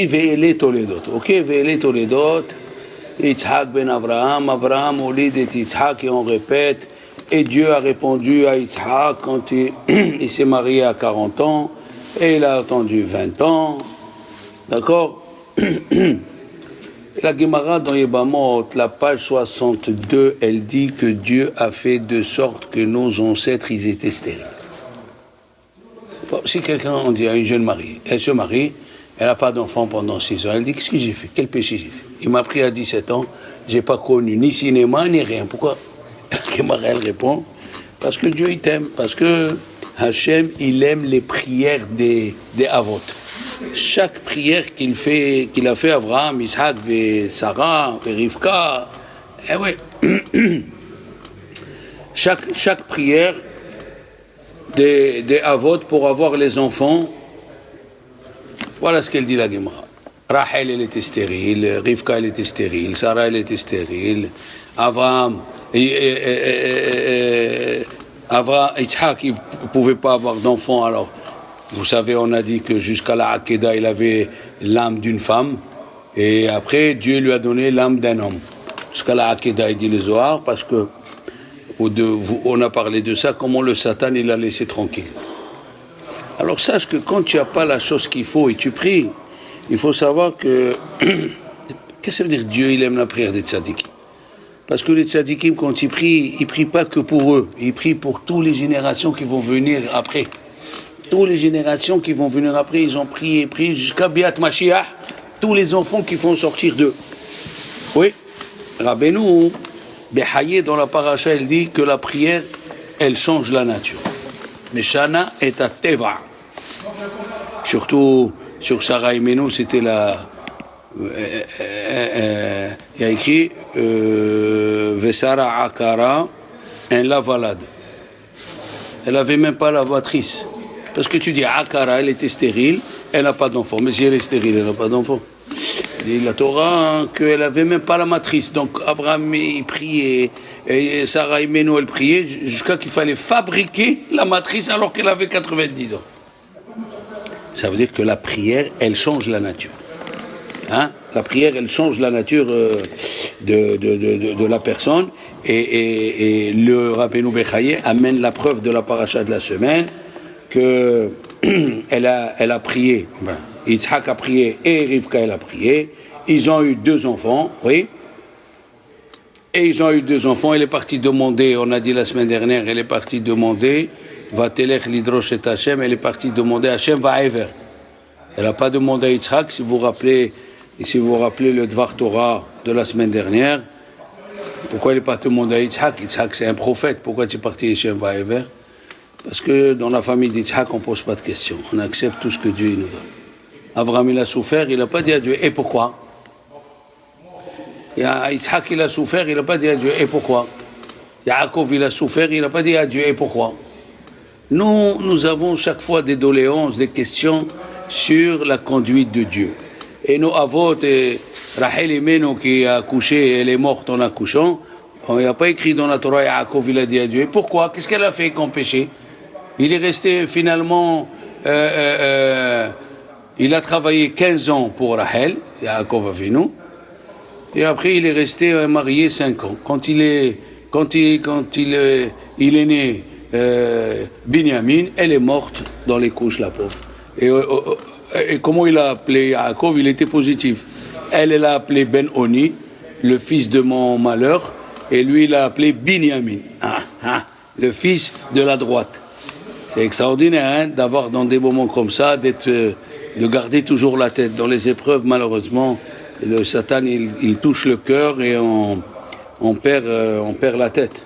ואלי תולדות, אוקיי? ואלי תולדות, Yitzhak ben Abraham, Abraham olide et Yitzhak, et on répète, et Dieu a répondu à Yitzhak quand il s'est marié à 40 ans, et il a attendu 20 ans, d'accord? La Gemara dans Yebamot, la page 62, elle dit que Dieu a fait de sorte que nos ancêtres, ils étaient stériles. Bon, si quelqu'un, on dit à une jeune mariée, elle se marie, elle n'a pas d'enfant pendant 6 ans, elle dit, qu'est-ce que j'ai fait? Quel péché j'ai fait? Il m'a pris à 17 ans, j'ai pas connu ni cinéma, ni rien. Pourquoi? La Gemara, elle répond, parce que Dieu, il t'aime, parce que Hachem, il aime les prières des Avot. Chaque prière qu'il a fait Abraham, Isaac, Sarah, Rivka, eh oui. chaque prière des Avot pour avoir les enfants, voilà ce qu'elle dit la Gemara. Rachel, elle était stérile, Rivka, elle était stérile, Sarah, elle était stérile, Abraham, Yitzhak, il ne pouvait pas avoir d'enfant, alors vous savez, on a dit que jusqu'à la Hakeda, il avait l'âme d'une femme, et après, Dieu lui a donné l'âme d'un homme. Jusqu'à la Hakeda, il dit le Zohar, parce que on a parlé de ça, comment le Satan, il l'a laissé tranquille. Alors sache que quand tu n'as pas la chose qu'il faut et tu pries, il faut savoir que, qu'est-ce que ça veut dire Dieu, il aime la prière des tzadikim? Parce que les tzadikim, quand ils prient pas que pour eux, ils prient pour toutes les générations qui vont venir après. Toutes les générations qui vont venir après, ils ont prié jusqu'à Biat Mashiach, tous les enfants qui font sortir d'eux. Oui, Rabbeinu, Behaye, dans la paracha, il dit que la prière, elle change la nature. Meshana et à Teva. Surtout sur Sarah Imenu, c'était la. Il y a écrit Vesara Akara, un lavalade. Elle n'avait même pas la matrice. Parce que tu dis Akara, elle était stérile, elle n'a pas d'enfant. Mais si elle est stérile, elle n'a pas d'enfant. Il dit la Torah qu'elle n'avait même pas la matrice. Donc Abraham, il priait, et Sarah Imenu, elle priait, jusqu'à qu'il fallait fabriquer la matrice alors qu'elle avait 90 ans. Ça veut dire que la prière, elle change la nature. Hein? La prière, elle change la nature de la personne. Et le Rabbeinu Bechaye amène la preuve de la paracha de la semaine que elle a prié. Ben, Yitzhak a prié et Rivka, elle a prié. Ils ont eu 2 enfants, oui. Et ils ont eu 2 enfants. Elle est partie demander, on a dit la semaine dernière, elle est partie demander, va telech lidrosh et Hashem, elle est partie demander Hashem va ever. Elle n'a pas demandé à Yitzhak, si vous vous rappelez le Dvar Torah de la semaine dernière, pourquoi elle n'est pas demandé à Yitzhak? Yitzhak c'est un prophète, pourquoi tu es parti Hashem va ever? Parce que dans la famille d'Yitzhak, on ne pose pas de questions, on accepte tout ce que Dieu nous donne. Abraham il a souffert, il n'a pas dit à Dieu, et pourquoi? Yitzhak il a souffert, il n'a pas dit à Dieu, et pourquoi? Yaakov il a souffert, il n'a pas dit à Dieu, et pourquoi? Nous avons chaque fois des doléances, des questions sur la conduite de Dieu. Et nos avot, Rachel Imenu qui a accouché, elle est morte en accouchant, on n'a pas écrit dans la Torah, Yaakov il a dit à Dieu, et pourquoi? Qu'est-ce qu'elle a fait comme péché? Il est resté finalement, il a travaillé 15 ans pour Rachel, Yaakov Avinu, et après il est resté marié 5 ans. Quand il est né, Binyamin, elle est morte dans les couches, la pauvre. Et comment il a appelé Yaakov? Il était positif. Elle l'a appelé Ben Oni, le fils de mon malheur, et lui il l'a appelé Binyamin, le fils de la droite. C'est extraordinaire hein, d'avoir dans des moments comme ça, de garder toujours la tête. Dans les épreuves, malheureusement, le Satan il touche le cœur et on perd la tête.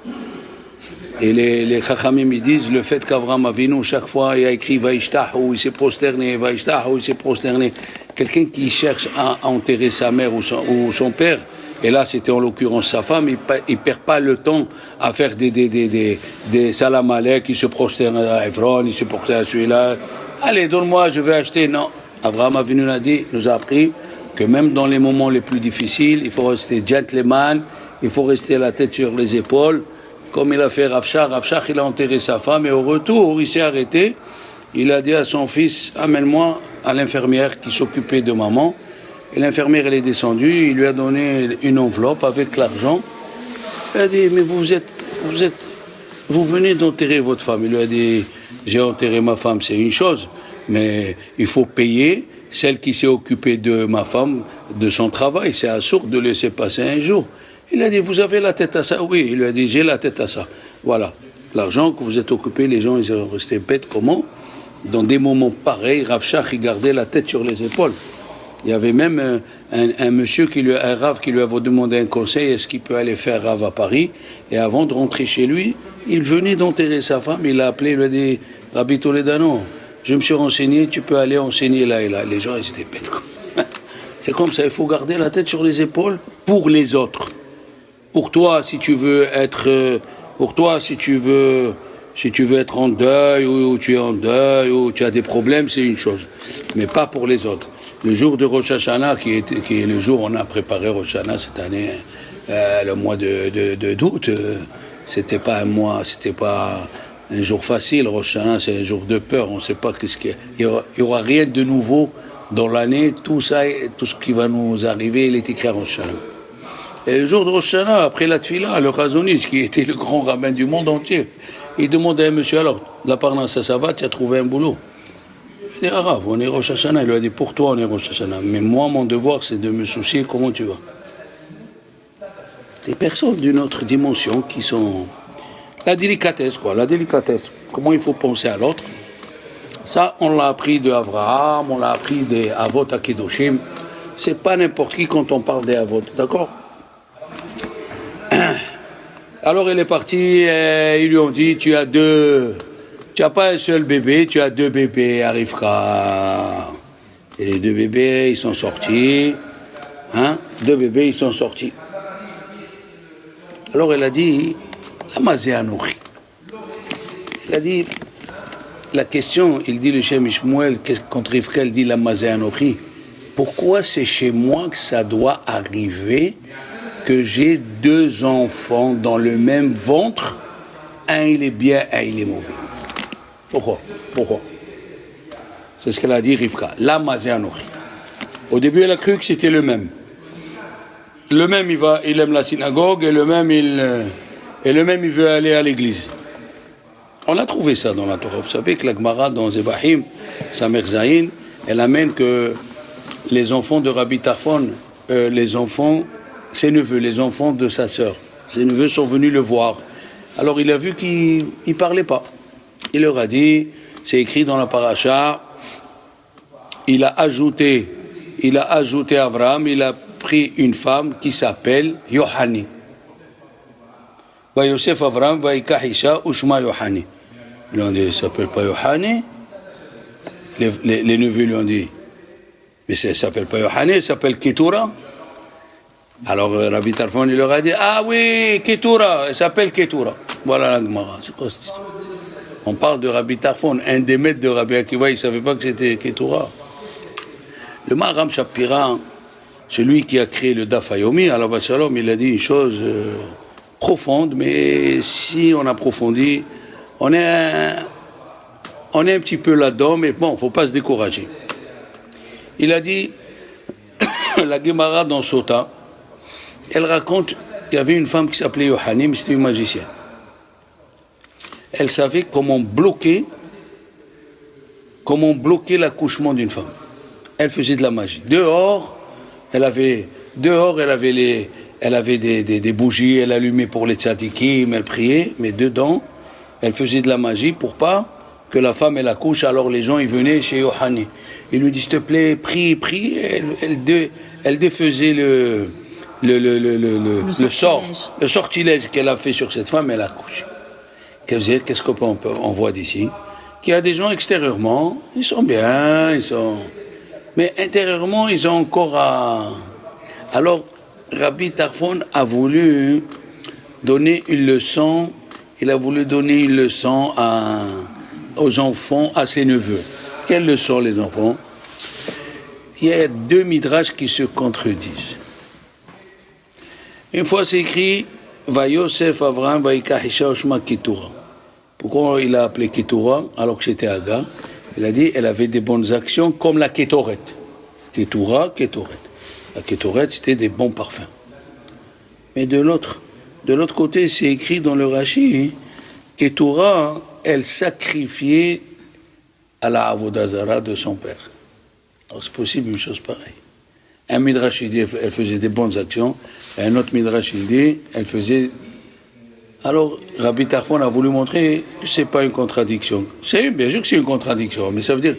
Et les Chachamim ils disent le fait qu'Avraham Avinu chaque fois il a écrit Vaishtahu, il s'est prosterné, Vaishtahu, il s'est prosterné. Quelqu'un qui cherche à enterrer sa mère ou son père, et là c'était en l'occurrence sa femme, il perd pas le temps à faire des salam alek, il se prosterne à Ephron, il se prosterne à celui-là. Allez, donne-moi, je vais acheter. Non, Avraham Avinu nous a appris que même dans les moments les plus difficiles, il faut rester gentleman, il faut rester la tête sur les épaules. Comme il a fait Rav Shach, il a enterré sa femme et au retour, il s'est arrêté. Il a dit à son fils, amène-moi à l'infirmière qui s'occupait de maman. Et l'infirmière, elle est descendue, il lui a donné une enveloppe avec l'argent. Elle a dit, mais vous venez d'enterrer votre femme. Il lui a dit, j'ai enterré ma femme, c'est une chose, mais il faut payer celle qui s'est occupée de ma femme, de son travail. C'est absurde de laisser passer un jour. Il a dit, vous avez la tête à ça? Oui, il lui a dit, j'ai la tête à ça. Voilà, l'argent que vous êtes occupé, les gens, ils sont restés bêtes. Comment? Dans des moments pareils, Rav Shach, il gardait la tête sur les épaules. Il y avait même un monsieur, un Rav, qui lui avait demandé un conseil, est-ce qu'il peut aller faire Rav à Paris? Et avant de rentrer chez lui, il venait d'enterrer sa femme, il l'a appelé, il lui a dit, Rabbi Toledano, je me suis renseigné, tu peux aller enseigner là et là. Les gens, ils étaient bêtes. C'est comme ça, il faut garder la tête sur les épaules pour les autres. Pour toi, si tu veux être, si tu veux être en deuil, ou tu es en deuil, ou tu as des problèmes, c'est une chose. Mais pas pour les autres. Le jour de Rosh Hashanah, qui est le jour où on a préparé Rosh Hashanah cette année, le mois d'août, c'était pas un mois, c'était pas un jour facile. Rosh Hashanah, c'est un jour de peur. On ne sait pas qu'est-ce qu'il y a. Il y aura rien de nouveau dans l'année. Tout ça, tout ce qui va nous arriver, il est écrit à Rosh Hashanah. Et le jour de Rosh Hashanah, après la Tfila, le Razoniste, qui était le grand rabbin du monde entier, il demandait à un monsieur, alors, la parnassa, ça va, tu as trouvé un boulot? Il dit, Arabe, on est Rosh Hashanah. Il lui a dit, pour toi, on est Rosh Hashanah. Mais moi, mon devoir, c'est de me soucier comment tu vas. Des personnes d'une autre dimension qui sont... La délicatesse, quoi, la délicatesse. Comment il faut penser à l'autre. Ça, on l'a appris de Abraham, on l'a appris des Avot Akedoshim. C'est pas n'importe qui quand on parle des Avot, d'accord? Alors il est parti, ils lui ont dit, tu n'as pas un seul bébé, tu as 2 bébés à Rivka. Et les 2 bébés, ils sont sortis. 2 bébés, ils sont sortis. Alors elle a dit, la mazé anouri. Elle a dit, la question, il dit le Shem Ishmuel, contre Rivka, elle dit la mazé anouri. Pourquoi c'est chez moi que ça doit arriver que j'ai 2 enfants dans le même ventre, un il est bien, un il est mauvais? Pourquoi? C'est ce qu'elle a dit Rivka. La mazé anouri. Au début, elle a cru que c'était le même. Le même, il aime la synagogue, et le même, il veut aller à l'église. On a trouvé ça dans la Torah. Vous savez que la Gemara dans Zebahim, sa mère Zayin, elle amène que les enfants de Rabbi Tarfon, ses neveux, les enfants de sa sœur, ses neveux sont venus le voir. Alors il a vu qu'il ne parlait pas. Il leur a dit, c'est écrit dans la paracha, il a ajouté Abraham, il a pris une femme qui s'appelle Yohani. Va Yosef Abraham, va Ikahisha, Ushma Yohani. Ils lui ont dit, il ne s'appelle pas Yohani. Les neveux lui ont dit, mais ça ne s'appelle pas Yohani, il s'appelle Ketura. Alors Rabbi Tarfon, il leur a dit, ah oui, Ketura, il s'appelle Ketura. Voilà la Gemara. C'est quoi cette histoire? On parle de Rabbi Tarfon, un des maîtres de Rabbi Akiva, il ne savait pas que c'était Ketura. Le Maharam Shapira, celui qui a créé le Daf Yomi, alors Shalom, il a dit une chose profonde, mais si on approfondit, on est un petit peu là-dedans, mais bon, il ne faut pas se décourager. Il a dit, la Gemara dans Sota, elle raconte, il y avait une femme qui s'appelait Yohani, mais c'était une magicienne. Elle savait comment bloquer l'accouchement d'une femme. Elle faisait de la magie. Dehors, elle avait des bougies, elle allumait pour les tzadikim, elle priait, mais dedans, elle faisait de la magie pour pas que la femme elle accouche. Alors les gens ils venaient chez Yohani. Ils lui disent s'il te plaît, prie. Elle défaisait le sortilège qu'elle a fait sur cette femme, elle accouche. Qu'est-ce qu'on voit d'ici? Qu'il y a des gens extérieurement, ils sont bien, mais intérieurement, ils ont encore à... Alors, Rabbi Tarfon a voulu donner une leçon, aux enfants, à ses neveux. Quelle leçon, les enfants? Il y a 2 midrash qui se contredisent. Une fois, c'est écrit, Va Yosef Avraham va Ikahisha Oshma Ketura. Pourquoi il a appelé Ketura alors que c'était Aga? Il a dit elle avait des bonnes actions comme la Kétoret. Kétoura, Kétoret. La Kétoret, c'était des bons parfums. Mais de l'autre côté, c'est écrit dans le Rashi, Kétoura, elle sacrifiait à la Avodazara de son père. Alors c'est possible une chose pareille. Un Midrash, il dit, elle faisait des bonnes actions, et un autre Midrash, il dit, elle faisait... Alors, Rabbi Tarfon a voulu montrer que ce n'est pas une contradiction. Bien sûr que c'est une contradiction, mais ça veut dire,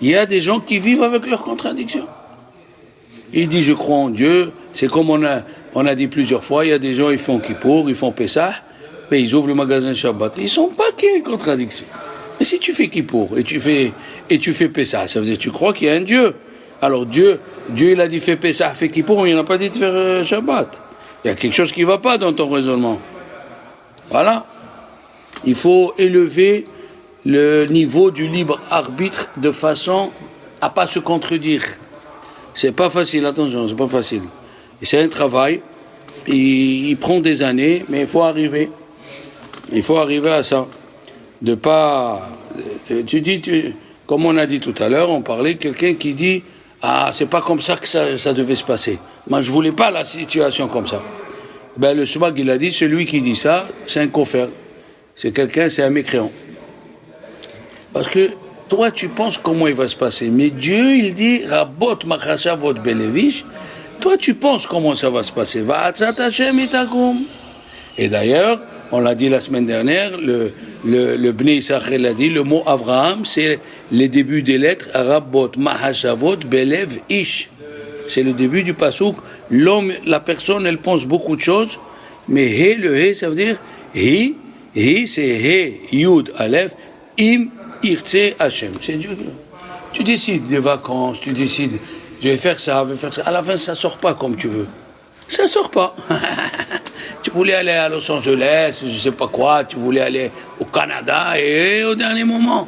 il y a des gens qui vivent avec leurs contradictions. Il dit, je crois en Dieu, c'est comme on a dit plusieurs fois, il y a des gens, ils font Kippour, ils font Pessah, mais ils ouvrent le magasin Shabbat. Ils ne sont pas qu'il y a une contradiction. Mais si tu fais Kippour et tu fais Pessah, ça veut dire que tu crois qu'il y a un Dieu. Alors Dieu il a dit fais Pessah, fais Kippour, mais il n'a pas dit de faire Shabbat. Il y a quelque chose qui ne va pas dans ton raisonnement. Voilà. Il faut élever le niveau du libre arbitre de façon à ne pas se contredire. C'est pas facile, attention, c'est pas facile. Et c'est un travail, il prend des années, mais il faut arriver. Il faut arriver à ça. De pas... comme on a dit tout à l'heure, on parlait de quelqu'un qui dit « Ah, c'est pas comme ça que ça devait se passer. Moi, je voulais pas la situation comme ça. » Ben, le Soubag, il a dit, celui qui dit ça, c'est un kofer. C'est quelqu'un, c'est un mécréant. Parce que toi, tu penses comment il va se passer. Mais Dieu, il dit, Rabot machashavot belevish, toi, tu penses comment ça va se passer. Va'atzat Hashem itakum. Et d'ailleurs, on l'a dit la semaine dernière, le Bnei Yisachar l'a dit, le mot Avraham, c'est les débuts des lettres, Rabot machashavot belev ish. C'est le début du pasouk. L'homme, la personne, elle pense beaucoup de choses, mais he, le he, ça veut dire he c'est he, yud, aleph, im, irtse, Hashem. C'est Dieu. Tu décides des vacances, tu décides, je vais faire ça. À la fin, ça sort pas comme tu veux. Ça sort pas. Tu voulais aller à Los Angeles, je sais pas quoi, tu voulais aller au Canada, et au dernier moment.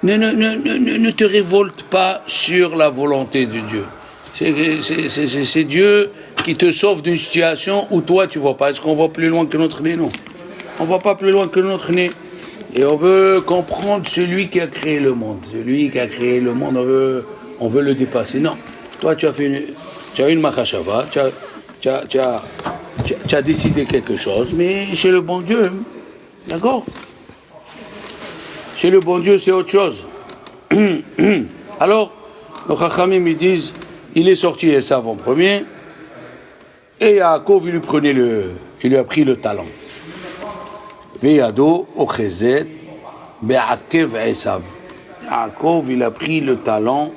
Ne te révolte pas sur la volonté de Dieu. C'est Dieu qui te sauve d'une situation où toi tu ne vois pas. Est-ce qu'on va plus loin que notre nez? Non. On ne va pas plus loin que notre nez. Et on veut comprendre celui qui a créé le monde. Celui qui a créé le monde, on veut le dépasser. Non. Toi, tu as une machashava, tu as décidé quelque chose, mais chez le bon Dieu, d'accord? Chez le bon Dieu, c'est autre chose. Alors, nos Chachamim, ils disent, il est sorti Esav en premier, et Yaakov, il lui a pris le talent. Veyado, Ochezet, Be'akev Esav. Yaakov, il a pris le talent.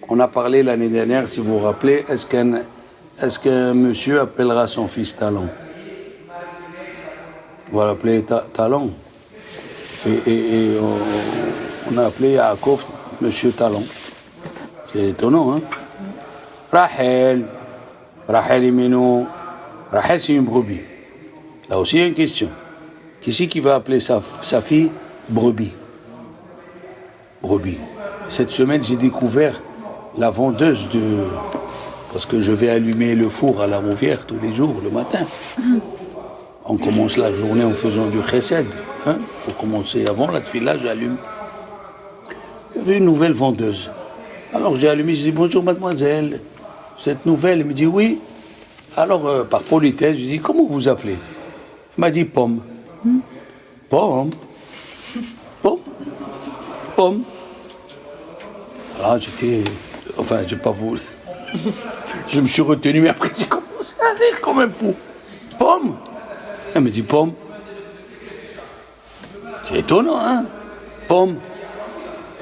On a parlé l'année dernière, si vous vous rappelez, est-ce qu'un monsieur appellera son fils talent? On va l'appeler talent. Et on a appelé Yaakov Monsieur Talon. C'est étonnant, hein? Rachel Imeno. Rachel, c'est une brebis. Là aussi, il y a une question. Qui c'est qui va appeler sa fille brebis? Brebis. Cette semaine, j'ai découvert la vendeuse parce que je vais allumer le four à la Rouvière tous les jours, le matin. On commence la journée en faisant du chesed. Il faut commencer avant la tefila, j'allume. Il y avait une nouvelle vendeuse. Alors j'ai allumé, je dis bonjour mademoiselle. Cette nouvelle, elle me dit oui. Alors par politesse, je dis comment vous appelez? Elle m'a dit Pomme. Pomme. Alors j'étais, j'ai pas voulu. Je me suis retenu, mais après j'ai commencé à rire comme un fou. Pomme. Elle me dit Pomme. C'est étonnant, hein? Pomme.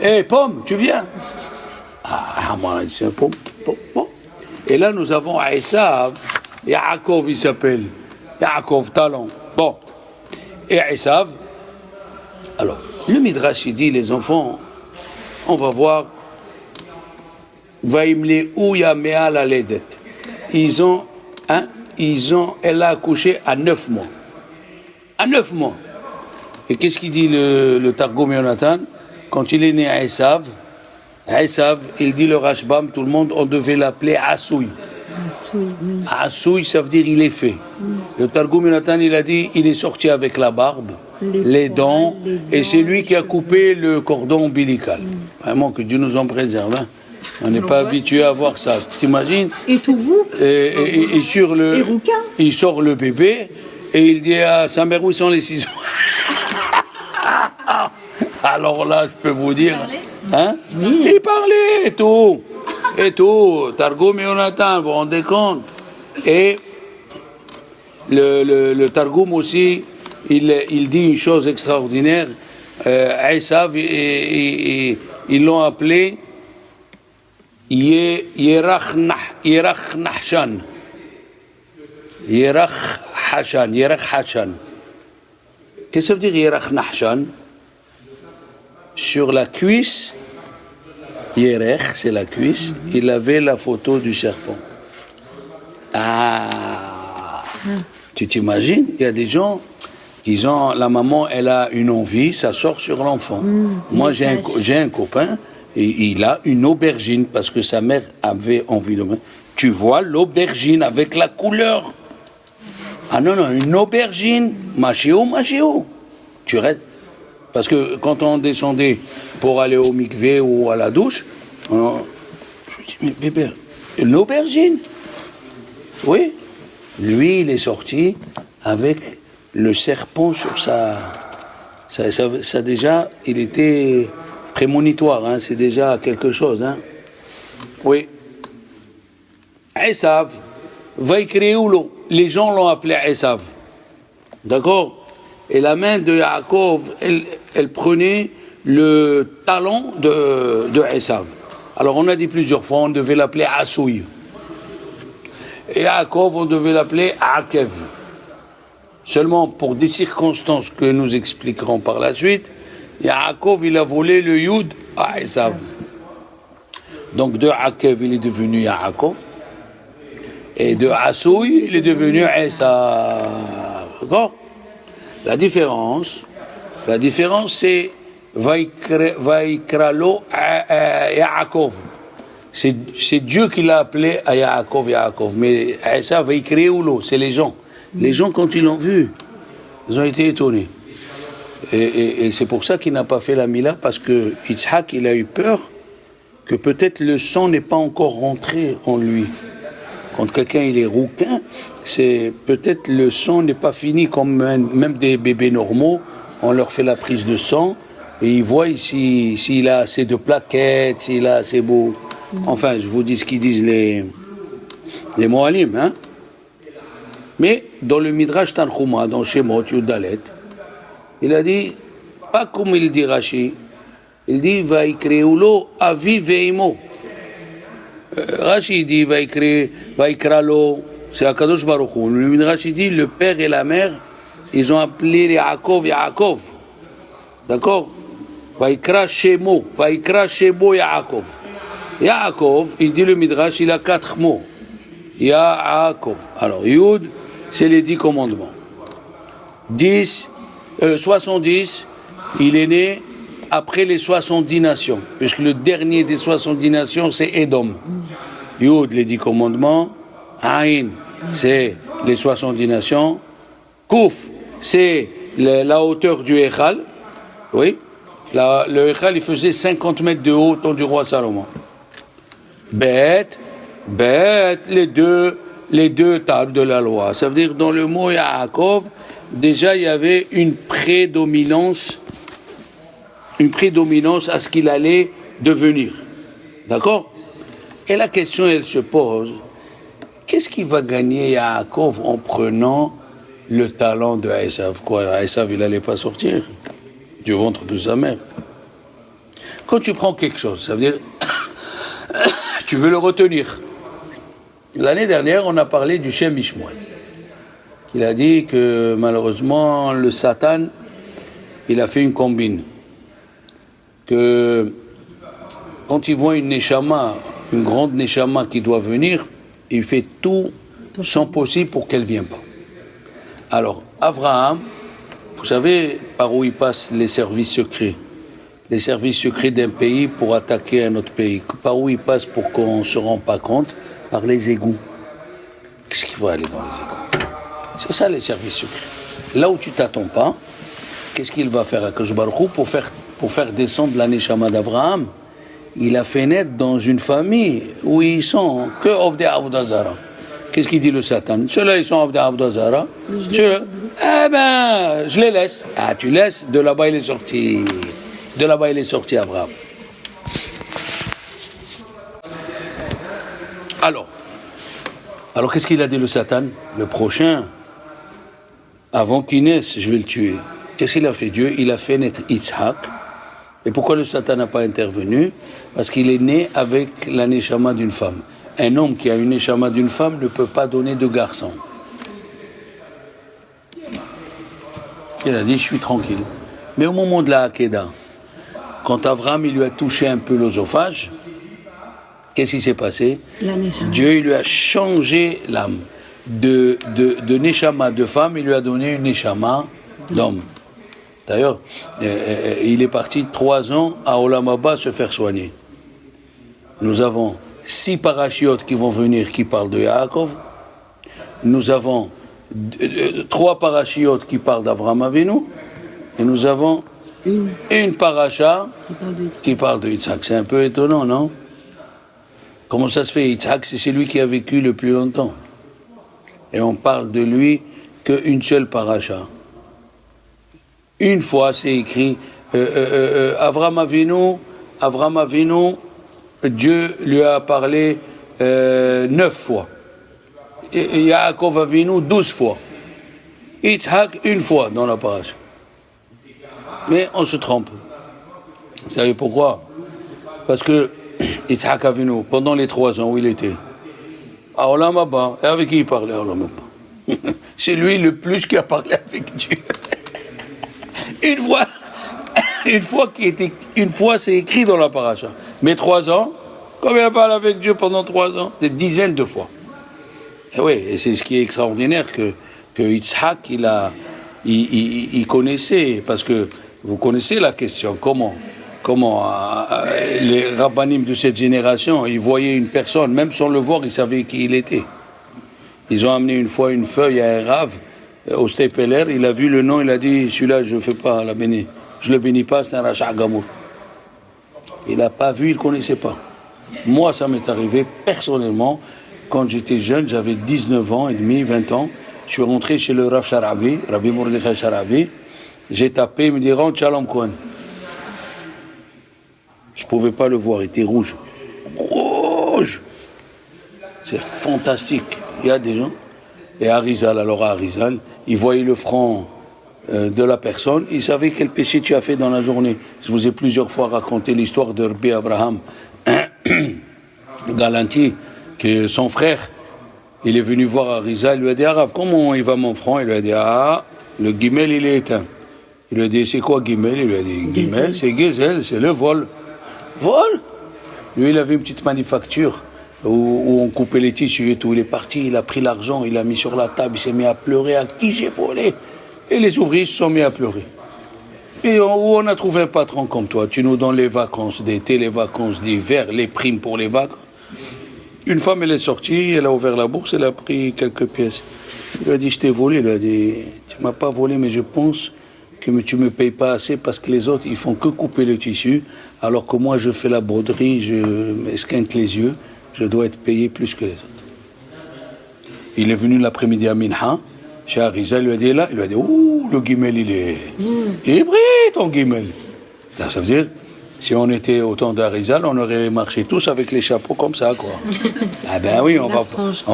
Hé, Pomme, tu viens? Ah, moi, c'est un Pomme. Et là, nous avons Esav. Yaakov, il s'appelle. Yaakov, talent. Bon. Et Esav. Alors, le Midrash, il dit, les enfants, on va voir. Vaimle ouya mea la ledet. Elle a accouché à 9 mois. À 9 mois. Et qu'est-ce qu'il dit le Targum Yonatan? Quand il est né à Esav, il dit le Rashbam, tout le monde, on devait l'appeler Asouy. Asouy, ça veut dire il est fait. Le Targum Yonatan, il a dit, il est sorti avec la barbe. les dents, et c'est lui qui a coupé le cordon ombilical. Vraiment que Dieu nous en préserve. Hein. On n'est pas habitué à voir ça. T'imagines? Et tout vous et sur le, il sort le bébé et il dit à sa mère où sont les ciseaux. Alors là, je peux vous dire, hein? Oui. Il parlait et tout, Targum et Jonathan, vous vous rendez compte? Et le Targum aussi, il dit une chose extraordinaire. Esav, ils l'ont appelé Yerach Nahshan. Yerach Hashan. Qu'est-ce que ça veut dire Yerach Nahshan? Sur la cuisse, Yerech, c'est la cuisse, il avait la photo du serpent. Ah, tu t'imagines? Il y a des gens qui ont, la maman, elle a une envie, ça sort sur l'enfant. Moi, j'ai un copain, et il a une aubergine, parce que sa mère avait envie de... Tu vois l'aubergine avec la couleur. Ah non, une aubergine, machéo. Tu restes... Parce que quand on descendait pour aller au mikvé ou à la douche, je me dis, mais bébé, une aubergine? Oui. Lui, il est sorti avec le serpent sur ça déjà, il était prémonitoire, hein, c'est déjà quelque chose. Hein. Oui. Esav, Vaikreoulo, les gens l'ont appelé Esav. D'accord? Et la main de Yaakov, elle prenait le talon de Esav. Alors on a dit plusieurs fois, on devait l'appeler Asouy. Et Yaakov, on devait l'appeler Akev. Seulement pour des circonstances que nous expliquerons par la suite, Yaakov, il a volé le Yud à Esav. Donc de Akev, il est devenu Yaakov. Et de Asouy, il est devenu Esav. D'accord? La différence, c'est Vaikralo Yaakov. C'est Dieu qui l'a appelé à Yaakov. Mais Esav, Vaikreoulo, c'est les gens. Les gens, quand ils l'ont vu, ils ont été étonnés. Et c'est pour ça qu'il n'a pas fait la Mila, parce que Yitzhak, il a eu peur que peut-être le sang n'est pas encore rentré en lui. Quand quelqu'un il est rouquin, c'est peut-être le sang n'est pas fini, comme même des bébés normaux, on leur fait la prise de sang, et ils voient s'il a assez de plaquettes, s'il a assez beau. Enfin, je vous dis ce qu'ils disent les Moalim, hein. Mais dans le Midrash Tanchuma, dans Shemot Yudalet, il a dit, pas comme il dit Rashi, il dit Vaikreoulo avi veimo. Rashi dit Vaikralo, c'est Akadosh Baruch Hu. Le Midrash dit le père et la mère, ils ont appelé Yaakov. D'accord? Vaikra Shemo Yaakov. Yaakov, il dit le Midrash, il a 4 mots. Yaakov. Alors, Yud, c'est les 10 commandements. 70, il est né après les 70 nations, puisque le dernier des 70 nations, c'est Édom. Yud, les 10 commandements. Aïn, c'est les 70 nations. Kouf, c'est la hauteur du Echal. Oui. Le Echal, il faisait 50 mètres de haut, au temps du roi Salomon. Bet, les deux tables de la loi. Ça veut dire, dans le mot Yaakov, déjà, il y avait une prédominance à ce qu'il allait devenir. D'accord? Et la question, elle se pose, qu'est-ce qu'il va gagner Yaakov en prenant le talent de Esav? Quoi, Esav, il n'allait pas sortir du ventre de sa mère. Quand tu prends quelque chose, ça veut dire, tu veux le retenir. L'année dernière, on a parlé du Shem Ishmael. Il a dit que malheureusement, le Satan, il a fait une combine. Que quand il voit une Neshama, une grande Neshama qui doit venir, il fait tout son possible pour qu'elle ne vienne pas. Alors, Abraham, vous savez par où il passe les services secrets? Les services secrets d'un pays pour attaquer un autre pays. Par où il passe pour qu'on ne se rende pas compte? Par les égouts. Qu'est-ce qu'il va aller dans les égouts? C'est ça les services secrets. Là où tu t'attends pas, qu'est-ce qu'il va faire à Akadosh Baruch Hu pour faire descendre la Neshama d'Abraham? Il a fait naître dans une famille où ils sont que Obdé Abdazara. Qu'est-ce qu'il dit le Satan? Ceux-là, ils sont Obdé Abdazara. Eh ben, je les laisse. Ah, tu laisses, de là-bas il est sorti. De là-bas il est sorti Abraham. Alors qu'est-ce qu'il a dit le Satan? Le prochain, avant qu'il naisse, je vais le tuer. Qu'est-ce qu'il a fait Dieu? Il a fait naître Yitzhak. Et pourquoi le Satan n'a pas intervenu? Parce qu'il est né avec la neshama d'une femme. Un homme qui a une neshama d'une femme ne peut pas donner de garçon. Il a dit, je suis tranquille. Mais au moment de la Hakeda, quand Abraham il lui a touché un peu l'osophage, qu'est-ce qui s'est passé? Dieu il lui a changé l'âme. De neshama de femme, il lui a donné une neshama d'homme. D'ailleurs, il est parti 3 ans à Olam Haba se faire soigner. Nous avons 6 parachiotes qui vont venir qui parlent de Yaakov. Nous avons 3 parachiotes qui parlent d'Avraham Avinu. Et nous avons une paracha qui parle de Yitzhak. C'est un peu étonnant, non? Comment ça se fait? Yitzhak, c'est celui qui a vécu le plus longtemps. Et on parle de lui qu'une seule paracha. Une fois, c'est écrit, Avraham Avinu, Dieu lui a parlé 9 fois. Et Yaakov Avinu 12 fois. Yitzhak 1 fois dans la paracha. Mais on se trompe. Vous savez pourquoi? Parce que Yitzhak Avinu, pendant les 3 ans où il était, à Olam Haba, et avec qui il parlait à Olam Haba? C'est lui le plus qui a parlé avec Dieu. Une fois, c'est écrit dans la paracha. Mais 3 ans, comme il a parlé avec Dieu pendant 3 ans, des dizaines de fois. Et oui, et c'est ce qui est extraordinaire que Yitzhak, il connaissait, parce que vous connaissez la question, comment les rabbanim de cette génération, ils voyaient une personne, même sans le voir, ils savaient qui il était. Ils ont amené une fois une feuille à un rave, au Steipeler, il a vu le nom, il a dit, celui-là, je ne fais pas la béni. Je ne le bénis pas, c'est un rachat gamour. Il n'a pas vu, il ne connaissait pas. Moi, ça m'est arrivé personnellement, quand j'étais jeune, j'avais 19 ans et demi, 20 ans, je suis rentré chez le Rav Sharabi, Rabbi Mordechai Sharabi, j'ai tapé, il me dit, rentre Shalom Cohen. Je ne pouvais pas le voir, il était rouge. Rouge! C'est fantastique. Il y a des gens. Et Arizal, alors à Arizal, il voyait le front de la personne, il savait quel péché tu as fait dans la journée. Je vous ai plusieurs fois raconté l'histoire de Rabbi Abraham Galanti, que son frère, il est venu voir Arizal, il lui a dit, Arav, comment il va mon front? Il lui a dit, le guimel, il est éteint. Il lui a dit, c'est quoi guimel? Il lui a dit, guimel, c'est Gezel, c'est le vol. Vol? Lui, il avait une petite manufacture où on coupait les tissus et tout. Il est parti, il a pris l'argent, il l'a mis sur la table, il s'est mis à pleurer, à qui j'ai volé? Et les ouvriers se sont mis à pleurer. Et où on a trouvé un patron comme toi, tu nous donnes les vacances d'été, les vacances d'hiver, les primes pour les vacances. Une femme, elle est sortie, elle a ouvert la bourse, elle a pris quelques pièces. Il lui a dit, je t'ai volé. Il lui a dit, tu m'as pas volé, mais je pense que tu me payes pas assez parce que les autres, ils font que couper le tissu, alors que moi, je fais la broderie, je m'esquinte les yeux. Je dois être payé plus que les autres. Il est venu l'après-midi à Minha, chez Arizal, il lui a dit là, il lui a dit, ouh, le guimel, il est hybride, ton guimel. Ça veut dire, si on était au temps d'Arizal, on aurait marché tous avec les chapeaux comme ça, quoi. Ah ben oui, on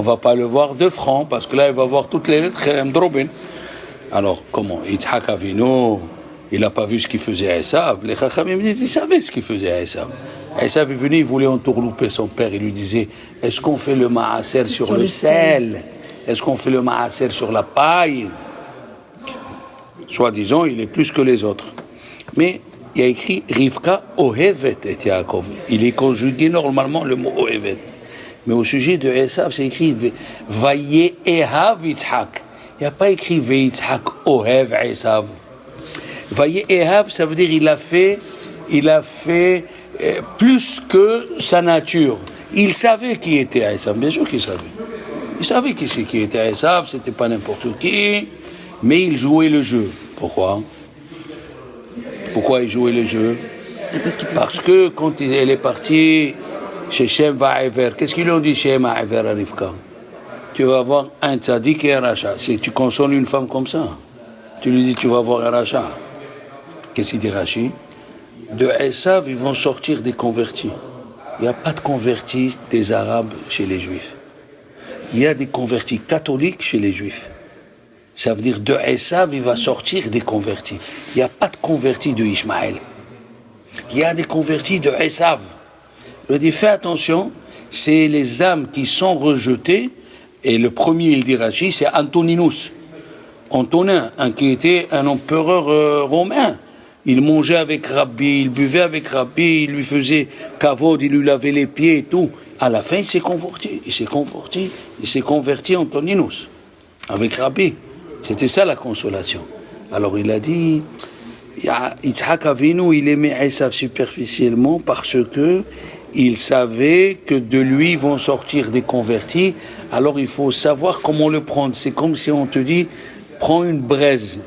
va pas le voir de franc, parce que là, il va voir toutes les lettres Mdrobin. Alors, comment? Yitzhak Avinu, il n'a pas vu ce qu'il faisait à Esav. Les Chachamim, ils savaient ce qu'il faisait à Esav. Esav est venu, il voulait entourlouper son père. Il lui disait, est-ce qu'on fait le maaser sur le sel? Est-ce qu'on fait le maaser sur la paille? Soi-disant, il est plus que les autres. Mais il y a écrit, Rivka Ohevet et Yaakov. Il est conjugué normalement le mot Ohevet. Mais au sujet de Esav, c'est écrit, Vaye Ehav Yitzhak. Il n'y a pas écrit Yitzhak Ohev Esav. Vaye Ehav, ça veut dire il a fait plus que sa nature. Il savait qui était Esav, bien sûr qu'il savait. Il savait qui était Esav, c'était pas n'importe qui, mais il jouait le jeu. Pourquoi? Pourquoi il jouait le jeu? Parce que quand elle est partie chez Shem Va'ever, qu'est-ce qu'ils lui ont dit Shem Va'ever à Rivka? Tu vas avoir un tzaddik et un rachat. Si tu consoles une femme comme ça, tu lui dis tu vas avoir un rachat. Qu'est-ce qu'il dit Rashi? De Esav, ils vont sortir des convertis. Il n'y a pas de convertis des Arabes chez les Juifs. Il y a des convertis catholiques chez les Juifs. Ça veut dire de Esav, il va sortir des convertis. Il n'y a pas de convertis de Ishmaël. Il y a des convertis de Esav. Je dis fais attention, c'est les âmes qui sont rejetées. Et le premier, il dit Rashi, c'est Antoninus. Antonin, qui était un empereur romain. Il mangeait avec Rabbi, il buvait avec Rabbi, il lui faisait kavod, il lui lavait les pieds et tout. À la fin, il s'est converti Antoninus, avec Rabbi. C'était ça la consolation. Alors il a dit, Yitzhak Avinu, il aimait Esav superficiellement parce que il savait que de lui vont sortir des convertis. Alors il faut savoir comment le prendre. C'est comme si on te dit, prends une braise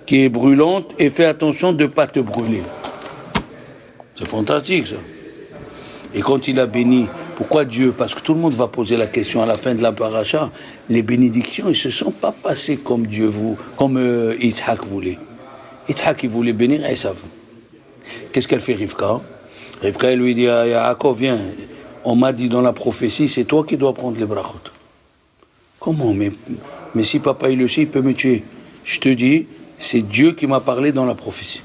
qui est brûlante et fais attention de ne pas te brûler. C'est fantastique ça. Et quand il a béni, pourquoi Dieu? Parce que tout le monde va poser la question à la fin de la paracha. Les bénédictions, ils ne se sont pas passées comme Dieu comme Yitzhak voulait. Yitzhak, il voulait bénir Esav. Qu'est-ce qu'elle fait Rivka? Rivka, elle lui dit à Yaakov, viens, on m'a dit dans la prophétie, c'est toi qui dois prendre les brachot. Comment? Mais si papa il le sait, il peut me tuer. Je te dis, c'est Dieu qui m'a parlé dans la prophétie.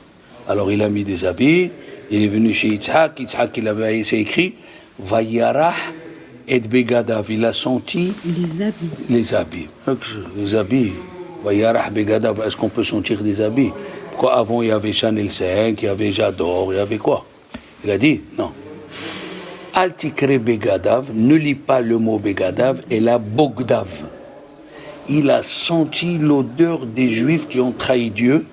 Alors il a mis des habits, il est venu chez Yitzhak, c'est écrit, Vayarah et Begadav, il a senti les habits. Les habits. Vayarah Begadav, est-ce qu'on peut sentir des habits? Pourquoi avant il y avait Chanel 5, il y avait J'adore, il y avait quoi? Il a dit, non. Altikre Begadav, ne lis pas le mot Begadav, et la Bogdav. Il a senti l'odeur des Juifs qui ont trahi Dieu,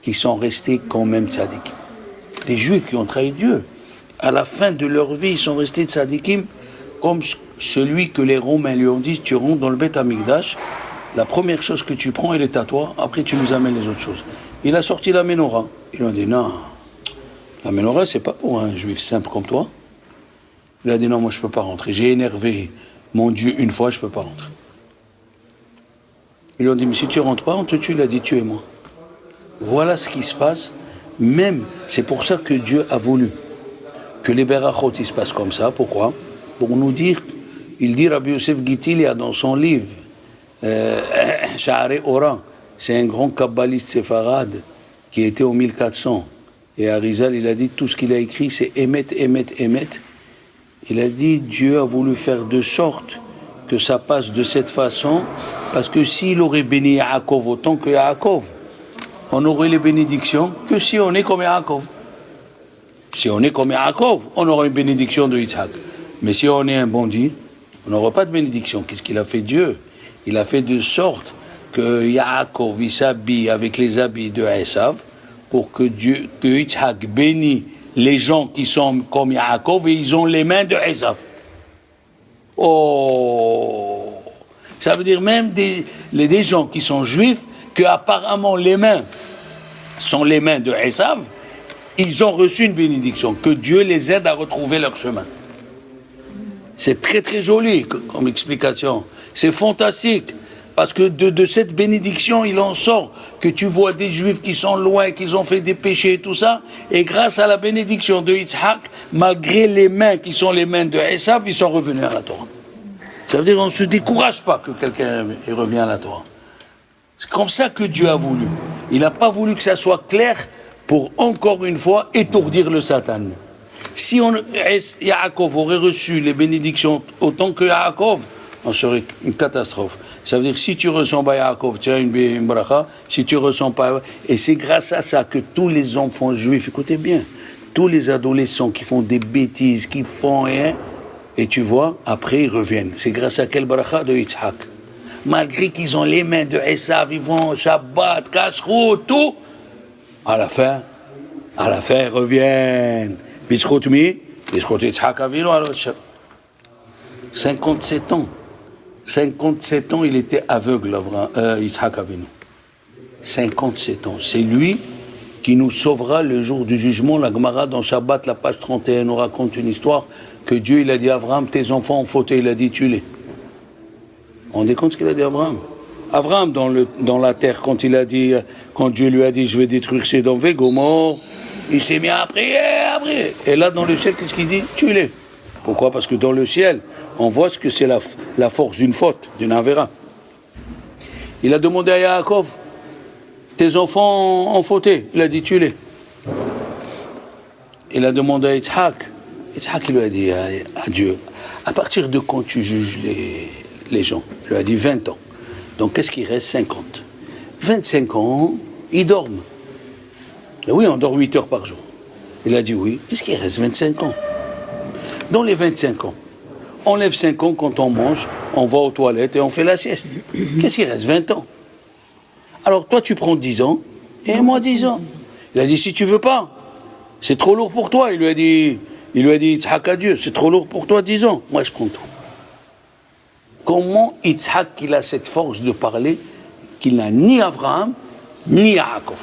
qui sont restés quand même tzadikim. Des Juifs qui ont trahi Dieu. À la fin de leur vie, ils sont restés tzadikim, comme celui que les Romains lui ont dit, tu rentres dans le Beth Amikdash, la première chose que tu prends, elle est à toi, après tu nous amènes les autres choses. Il a sorti la menorah. Ils lui ont dit, non, la menorah, c'est pas pour un Juif simple comme toi. Il a dit, non, moi je peux pas rentrer. J'ai énervé mon Dieu une fois, je peux pas rentrer. Ils lui ont dit, mais si tu ne rentres pas, on te tue. Il a dit, tuez-moi. Voilà ce qui se passe. Même, c'est pour ça que Dieu a voulu que les berachot, ils se passent comme ça. Pourquoi? Pour nous dire, il dit Rabbi Yosef Gitilia dans son livre, Sha'arei Ora, c'est un grand kabbaliste séfarade qui était au 1400. Et Arizal, il a dit, tout ce qu'il a écrit, c'est Emet, Emet, Emet. Il a dit, Dieu a voulu faire de sorte que ça passe de cette façon, parce que s'il aurait béni Yaakov autant que Yaakov, on aurait les bénédictions que si on est comme Yaakov. Si on est comme Yaakov, on aura une bénédiction de Yitzhak. Mais si on est un bandit, on n'aura pas de bénédiction. Qu'est-ce qu'il a fait Dieu? Il a fait de sorte que Yaakov il s'habille avec les habits de Esav pour que Yitzhak bénisse les gens qui sont comme Yaakov et ils ont les mains de Esav. Oh, ça veut dire même des gens qui sont juifs, que apparemment les mains sont les mains de Esav, ils ont reçu une bénédiction, que Dieu les aide à retrouver leur chemin. C'est très très joli comme explication, c'est fantastique, parce que de cette bénédiction, il en sort que tu vois des juifs qui sont loin, qui ont fait des péchés et tout ça, et grâce à la bénédiction de Yitzhak, malgré les mains qui sont les mains de Esav, ils sont revenus à la Torah. Ça veut dire qu'on ne se décourage pas que quelqu'un revient à la Torah. C'est comme ça que Dieu a voulu. Il n'a pas voulu que ça soit clair pour, encore une fois, étourdir le Satan. Si Yaakov aurait reçu les bénédictions autant que Yaakov, on serait une catastrophe. Ça veut dire que si tu ressens pas Yaakov, tu as une bracha. Si tu ressens pas... Et c'est grâce à ça que tous les enfants juifs, écoutez bien, tous les adolescents qui font des bêtises, qui font rien, et tu vois, après ils reviennent. C'est grâce à quel bracha de Yitzhak. Malgré qu'ils ont les mains de Esav, ils vont Shabbat, Kashrut, tout. À la fin, ils reviennent. Bishkut mi, Bishkut Yitzhak Avinu, 57 ans. 57 ans, il était aveugle, Yitzhak Avinu. 57 ans. C'est lui qui nous sauvera le jour du jugement. La Gemara dans Shabbat, la page 31, nous raconte une histoire que Dieu, il a dit à Abraham, tes enfants ont fauté, il a dit, tue-les. On rendez compte ce qu'il a dit à Abraham? Abraham, dans la terre, quand Dieu lui a dit, je vais détruire Sodome et Gomorrhe, il s'est mis à prier. Et là, dans le ciel, qu'est-ce qu'il dit? Tue-les. Pourquoi? Parce que dans le ciel, on voit ce que c'est la force d'une faute, d'une avéra. Il a demandé à Yaakov, tes enfants ont fauté. Il a dit, tue-les. Il a demandé à Yitzhak. Yitzhak, il lui a dit à Dieu, à partir de quand tu juges les gens? Il lui a dit 20 ans. Donc, qu'est-ce qu'il reste? 50. 25 ans, ils dorment. Et oui, on dort 8 heures par jour. Il a dit oui. Qu'est-ce qu'il reste? 25 ans. Dans les 25 ans, on lève 5 ans quand on mange, on va aux toilettes et on fait la sieste. Qu'est-ce qu'il reste? 20 ans. Alors, toi, tu prends 10 ans et moi 10 ans. Il a dit, si tu veux pas, c'est trop lourd pour toi. Il lui a dit, Yitzhak à Dieu, c'est trop lourd pour toi, 10 ans. Moi, je prends tout. Comment Yitzhak, il a cette force de parler qu'il n'a ni Abraham, ni Yaakov.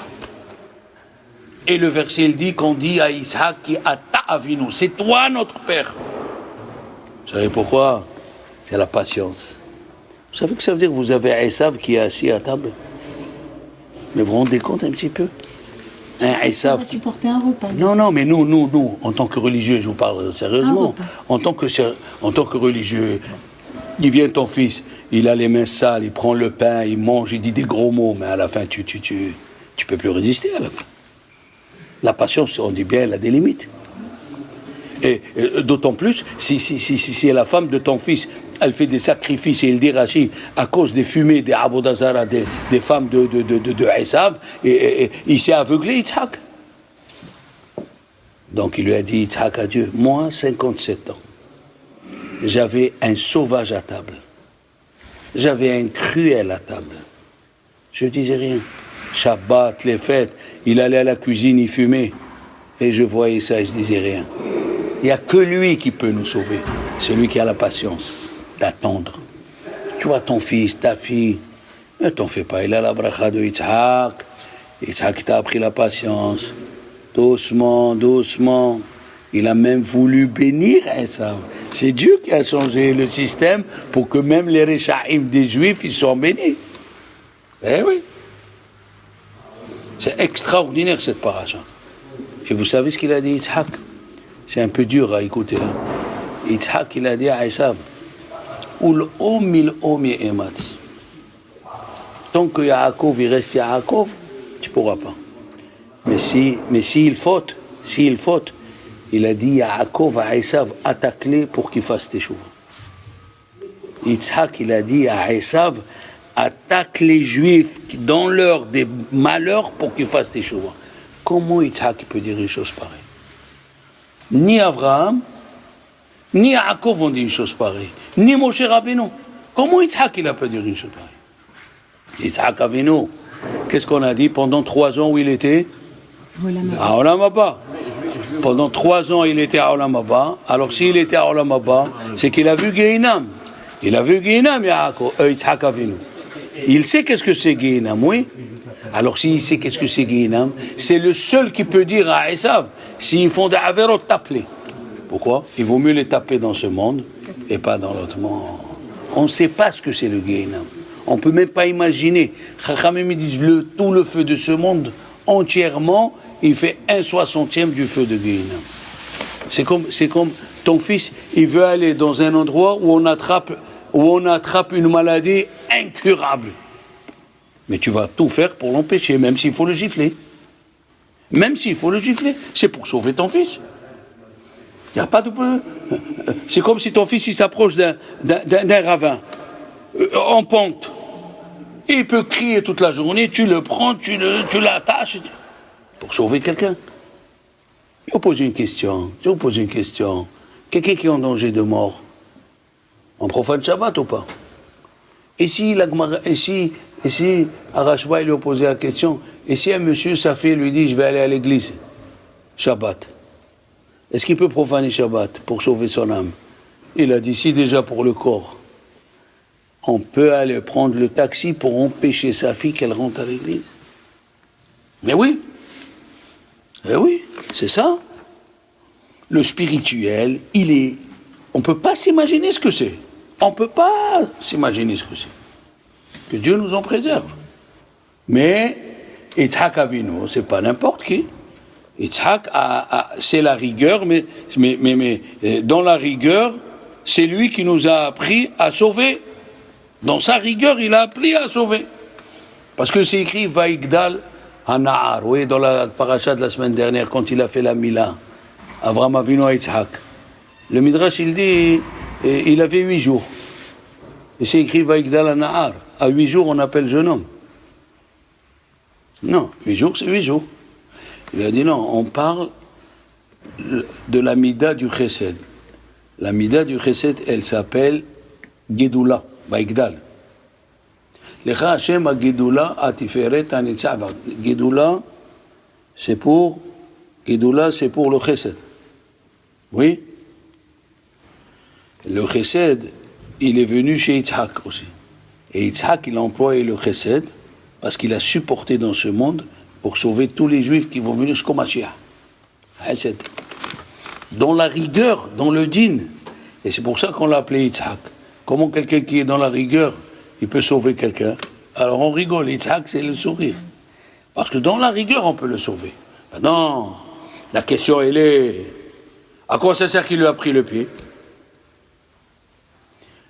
Et le verset, il dit qu'on dit à Yitzhak qui ata avinu, c'est toi notre père. Vous savez pourquoi? C'est la patience. Vous savez que ça veut dire que vous avez Esav qui est assis à table? Mais vous vous rendez compte un petit peu? Un Esav qui portait un repas. Non, mais nous, en tant que religieux, je vous parle sérieusement, en tant que religieux, il vient ton fils, il a les mains sales, il prend le pain, il mange, il dit des gros mots, mais à la fin, tu peux plus résister à la fin. La patience, on dit bien, elle a des limites. Et d'autant plus, si la femme de ton fils, elle fait des sacrifices et il dit Rachid, à cause des fumées, des Abodazara, des femmes de Esav, et il s'est aveuglé, Yitzhak. Donc il lui a dit, Yitzhak à Dieu, moi, 57 ans, j'avais un sauvage à table. J'avais un cruel à table. Je disais rien. Shabbat, les fêtes, il allait à la cuisine, il fumait. Et je voyais ça et je disais rien. Il n'y a que lui qui peut nous sauver. Celui qui a la patience d'attendre. Tu vois ton fils, ta fille, ne t'en fais pas. Il a la bracha de Yitzhak. Yitzhak t'a appris la patience. Doucement, doucement. Il a même voulu bénir Esav. C'est Dieu qui a changé le système pour que même les Rechaïm des Juifs, ils soient bénis. Eh oui. C'est extraordinaire cette paracha. Et vous savez ce qu'il a dit Yitzhak? C'est un peu dur à écouter. Yitzhak, il a dit à Esav, Ul omil omi ematz. Tant que Yaakov, il reste Yaakov, tu ne pourras pas. Mais s'il faute, il a dit Yaakov à Esav, attaque-les pour qu'il fasse tes choux. Yitzhak, il a dit à Esav, attaque les Juifs dans l'heure des malheurs pour qu'ils fassent des choux. Comment Yitzhak peut dire une chose pareille? Ni Abraham, ni Yaakov ont dit une chose pareille, ni Moshe Rabbeinu. Comment Yitzhak il a pu dire une chose pareille? Yitzhak Avinu, qu'est-ce qu'on a dit pendant 3 ans où il était? À Olam Haba. Pendant 3 ans il était à Olam Haba. Alors s'il était à Olam Haba, c'est qu'il a vu Gehinam. Il a vu Gehinam, Yitzhak Avinu. Il sait qu'est-ce que c'est Gehinam, oui. Alors s'il sait qu'est-ce que c'est Gehinam, c'est le seul qui peut dire à Esav, s'ils font des avéros, tape-les. Pourquoi? Il vaut mieux les taper dans ce monde et pas dans l'autre monde. On ne sait pas ce que c'est le Gehinam. On ne peut même pas imaginer. Chachamim disent tout le feu de ce monde entièrement, il fait 1/60 du feu de Gehinam. C'est comme ton fils, il veut aller dans un endroit où on attrape une maladie incurable. Mais tu vas tout faire pour l'empêcher, même s'il faut le gifler. Même s'il faut le gifler. C'est pour sauver ton fils. Il n'y a pas de... C'est comme si ton fils il s'approche d'un ravin en pente. Il peut crier toute la journée, tu le prends, tu l'attaches pour sauver quelqu'un. Je vous pose une question. Quelqu'un qui est en danger de mort, on profane Shabbat ou pas? Ici, Arashba, il lui a posé la question, et si un monsieur, sa fille, lui dit, je vais aller à l'église, Shabbat, est-ce qu'il peut profaner Shabbat pour sauver son âme? Il a dit, si déjà pour le corps, on peut aller prendre le taxi pour empêcher sa fille qu'elle rentre à l'église. Mais oui, Eh oui, c'est ça. Le spirituel, on ne peut pas s'imaginer ce que c'est. On ne peut pas s'imaginer ce que c'est. Que Dieu nous en préserve. Mais Yitzhak Avinu, c'est pas n'importe qui. Yitzhak, c'est la rigueur, mais dans la rigueur, c'est lui qui nous a appris à sauver. Dans sa rigueur, il a appris à sauver. Parce que c'est écrit Vaïgdal Hana'ar. Oui, dans la paracha de la semaine dernière, quand il a fait la Mila, Avraham Avinu à Yitzhak. Le Midrash, il dit, il avait 8 jours. Et c'est écrit Vaïgdal Hana'ar. À 8 jours, on appelle jeune homme. Non, 8 jours, c'est 8 jours. Il a dit non, on parle de la Mida du Chesed. La Mida du Chesed, elle s'appelle Gedula, Vaïgdal. Lecha Hashem a Gedula atiferet anitzava. Gedula, c'est pour le Chesed. Oui. Le Chesed, il est venu chez Yitzhak aussi. Et Yitzhak, il a employé le Chesed parce qu'il a supporté dans ce monde pour sauver tous les Juifs qui vont venir jusqu'au Mashiach. Chesed. Dans la rigueur, dans le din. Et c'est pour ça qu'on l'a appelé Yitzhak. Comment quelqu'un qui est dans la rigueur, il peut sauver quelqu'un? Alors on rigole, Yitzhak, c'est le sourire. Parce que dans la rigueur, on peut le sauver. Non, la question, elle est... À quoi ça sert qu'il lui a pris le pied?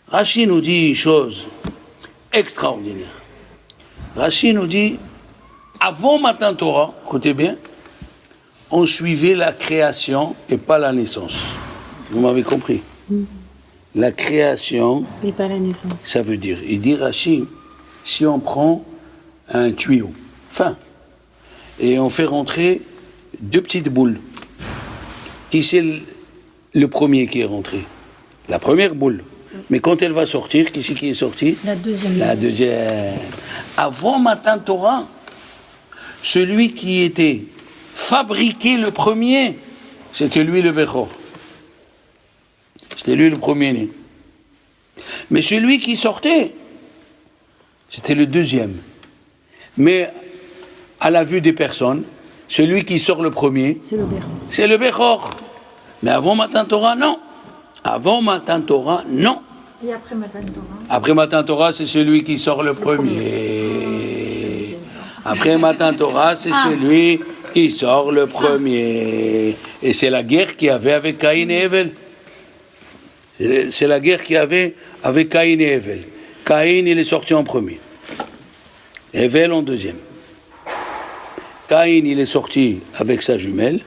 Rashi nous dit une chose extraordinaire. Rashi nous dit, avant Matan Torah, écoutez bien, on suivait la création et pas la naissance. Vous m'avez compris? La création et pas la naissance. Ça veut dire, il dit Rashi, si on prend un tuyau fin et on fait rentrer 2 petites boules, qui c'est le premier qui est rentré? La première boule. Mais quand elle va sortir, qui c'est qui est sorti? La deuxième. La deuxième. Avant Matan Torah, celui qui était fabriqué le premier, c'était lui le Bechor. C'était lui le premier-né. Mais celui qui sortait, c'était le deuxième. Mais à la vue des personnes, celui qui sort le premier, c'est le Bechor. C'est le Bechor. Mais avant Matan Torah, non. Avant Matan Torah, non. Et après Matan Torah? Après Matan Torah, c'est celui qui sort le premier. Après Matan Torah, c'est celui qui sort le premier. Et c'est la guerre qu'il y avait avec Caïn et Hevel. C'est la guerre qu'il y avait avec Caïn et Hevel. Caïn, il est sorti en premier. Hevel en deuxième. Caïn, il est sorti avec sa jumelle.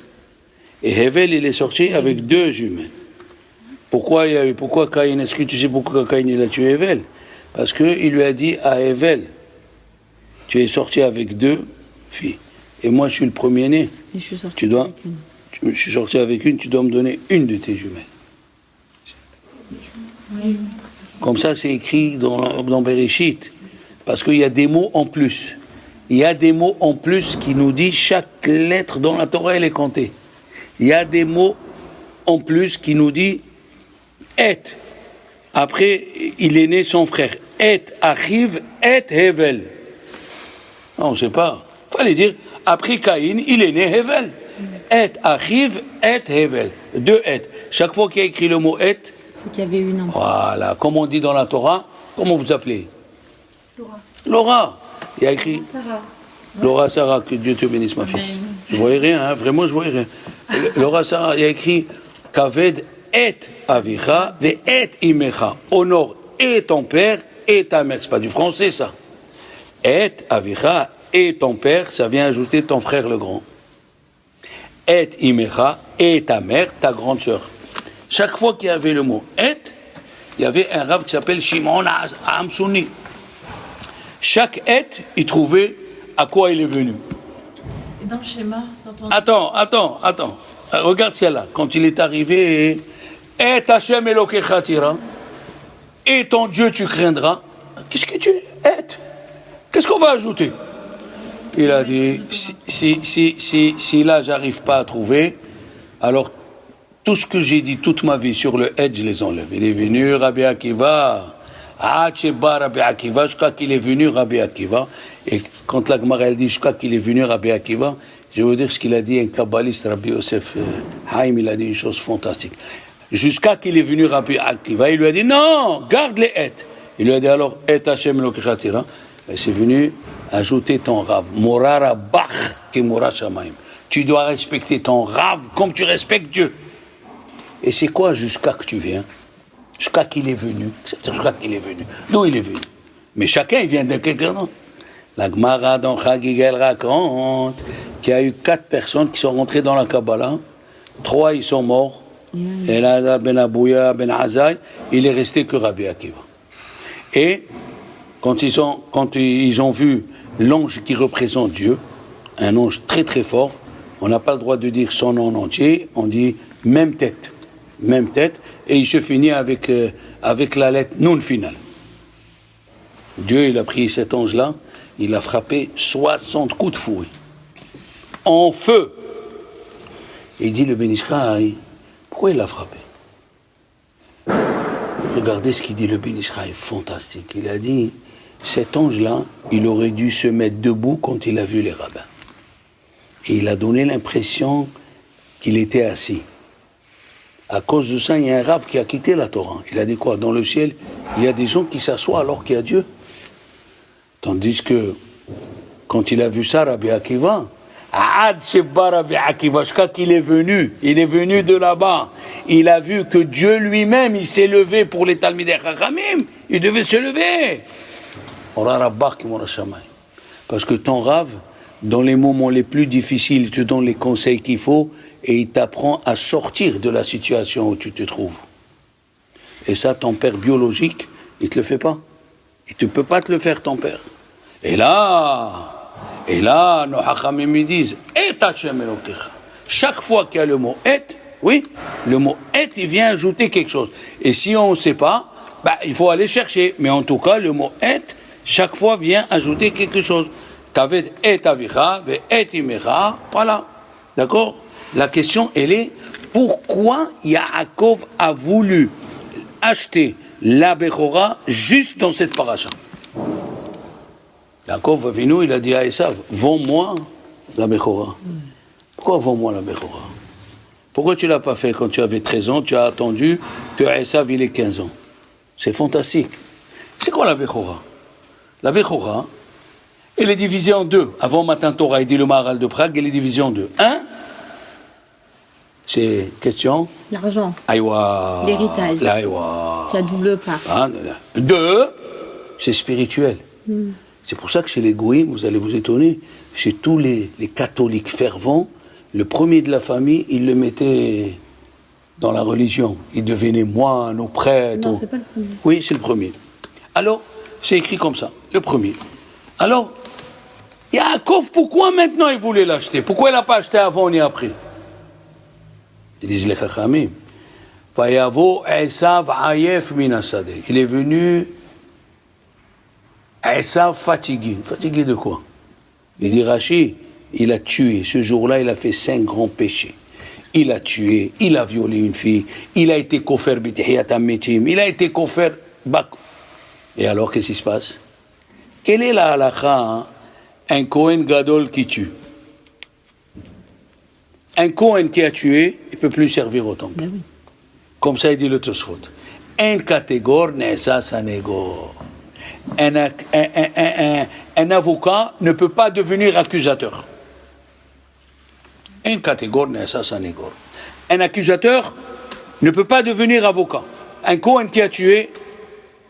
Et Hevel, il est sorti avec 2 jumelles. Pourquoi Caïn, est-ce que tu sais pourquoi Caïn il a tué Hevel? Parce qu'il lui a dit à Hevel, tu es sorti avec 2 filles. Et moi, je suis le premier-né. Je suis sorti Je suis sorti avec une, tu dois me donner une de tes jumelles. Oui. Comme ça, c'est écrit dans Bereshit. Parce qu'il y a des mots en plus. Il y a des mots en plus qui nous disent chaque lettre dans la Torah, elle est comptée. Il y a des mots en plus qui nous disent Et. Après, il est né son frère. Et Achiv, et Hevel. Non, on ne sait pas. Il fallait dire, après Caïn, il est né Hevel. Et Achiv, et Hevel. 2 et. Chaque fois qu'il y a écrit le mot et, c'est qu'il y avait une enfant. Voilà, comme on dit dans la Torah, comment vous appelez? Laura. Laura. Il y a écrit Sarah. Laura Sarah, que Dieu te bénisse ma fille. Je ne voyais rien, hein, vraiment je ne voyais rien. Laura Sarah, il y a écrit Kaved et avicha ve et imecha. Honore et ton père et ta mère. C'est pas du français ça. Et avicha et ton père, ça vient ajouter ton frère le grand. Et imecha et ta mère, ta grande sœur. Chaque fois qu'il y avait le mot et, il y avait un rav qui s'appelle Shimon Amsouni. Chaque et, il trouvait à quoi il est venu. Et dans le schéma, Attends. Regarde celle-là. Quand il est arrivé, et Hashem Elokecha tira, et ton Dieu tu craindras. Qu'est-ce que tu es? Qu'est-ce qu'on va ajouter? Il a dit, si là j'arrive pas à trouver, alors tout ce que j'ai dit toute ma vie sur le et, je les enlève. Il est venu Rabbi Akiva. Rabbi Akiva, jusqu'à qu'il est venu Rabbi Akiva. Et quand la Gemara elle dit jusqu'à qu'il est venu Rabbi Akiva, Je vais vous dire ce qu'il a dit un kabbaliste, Rabbi Yosef Haïm, il a dit une chose fantastique. Jusqu'à qu'il est venu Rabbi Akiva, il lui a dit non, garde les et. Il lui a dit alors, et Hashem Elokecha Tira. Et c'est venu ajouter ton Rav. Morara Bach ke Mora Shamaim. Tu dois respecter ton Rav comme tu respectes Dieu. Et c'est quoi jusqu'à que tu viens? Jusqu'à qu'il est venu. Jusqu'à qu'il est venu. D'où il est venu? Mais chacun, il vient de quelqu'un d'autre. La Gemara dans Chagigel raconte qu'il y a eu 4 personnes qui sont rentrées dans la Kabbalah. 3, ils sont morts. Elazar ben Abouya ben Azaï. Il est resté que Rabbi Akiva. Et quand ils ont vu l'ange qui représente Dieu, un ange très très fort, on n'a pas le droit de dire son nom en entier, on dit même tête, et il se finit avec la lettre Nun finale. Dieu, il a pris cet ange-là, il a frappé 60 coups de fouet, en feu. Et il dit le Ben Israël, pourquoi il l'a frappé? Regardez ce qu'il dit le Ben Israël, fantastique. Il a dit, cet ange-là, il aurait dû se mettre debout quand il a vu les rabbins. Et il a donné l'impression qu'il était assis. À cause de ça, il y a un rave qui a quitté la Torah. Il a dit quoi? Dans le ciel, il y a des gens qui s'assoient alors qu'il y a Dieu. Tandis que, quand il a vu ça, Rabbi Akiva, Rabbi Akiva, jusqu'à qu'il est venu de là-bas, il a vu que Dieu lui-même, il s'est levé pour les Talmidei Chachamim, il devait se lever. Parce que ton Rav, dans les moments les plus difficiles, il te donne les conseils qu'il faut et il t'apprend à sortir de la situation où tu te trouves. Et ça, ton père biologique, il ne te le fait pas. Il ne peut pas te le faire, ton père. Et là, nos Hachamim me disent, et Hashem Elokecha. Chaque fois qu'il y a le mot et, oui, le mot et, il vient ajouter quelque chose. Et si on ne sait pas, il faut aller chercher. Mais en tout cas, le mot et, chaque fois vient ajouter quelque chose. Kaved et avicha, ve et imecha, voilà. D'accord? La question, elle est, pourquoi Yaakov a voulu acheter la Bechora juste dans cette paracha? Yaakov Avinu, il a dit à Esav, vends-moi la Bechora. Pourquoi vends-moi la Bechora? Pourquoi tu ne l'as pas fait quand tu avais 13 ans, tu as attendu que Esav il ait 15 ans? C'est fantastique. C'est quoi la Bechora? La Bechora, elle est divisée en 2. Avant Matin Torah, il dit le Maharal de Prague, elle est divisée en 2. 1, c'est question? L'argent. Aïwa. L'héritage. Aïwa. Tu as double part. 2, c'est spirituel. C'est pour ça que chez les Goïms, vous allez vous étonner, chez tous les catholiques fervents, le premier de la famille, il le mettait dans la religion. Il devenait moine ou prêtre. Non, c'est pas le premier. Oui, c'est le premier. Alors, c'est écrit comme ça, le premier. Alors, Yaakov, pourquoi maintenant il voulait l'acheter? Pourquoi il n'a pas acheté avant ni après? Ils disent les Chachamim. Vayavo Esav Ayef Minasadeh. Il est venu Esav fatigué. Fatigué de quoi? Il dit Rashi, il a tué. Ce jour-là, il a fait 5 grands péchés. Il a tué, il a violé une fille, il a été kofer bitihiyat ametim, il a été kofer bak. Et alors, qu'est-ce qui se passe? Quelle est la halakha, un Kohen Gadol qui tue? Un Kohen qui a tué, il ne peut plus servir au temple. Ben oui. Comme ça, il dit le Tosfot. Un catégore nesa sanégor. Un avocat ne peut pas devenir accusateur. Un catégore nesa sanégor. Un accusateur ne peut pas devenir avocat. Un Kohen qui a tué,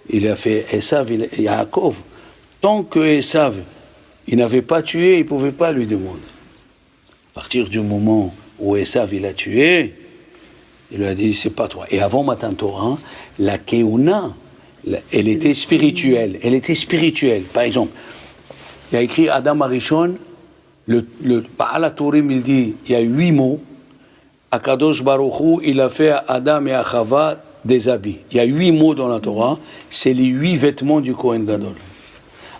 il a fait Esav, Yaakov. Tant que Esav, il n'avait pas tué, il ne pouvait pas lui demander. À partir du moment où Esav, il a tué, il lui a dit, c'est pas toi. Et avant Matan Torah, la Keuna, elle était spirituelle. Elle était spirituelle. Par exemple, il y a écrit Adam Arishon, le Baal HaTurim, il dit, il y a 8 mots. Akadosh Baruch Hu, il a fait à Adam et à Chava des habits. Il y a 8 mots dans la Torah, c'est les 8 vêtements du Kohen Gadol.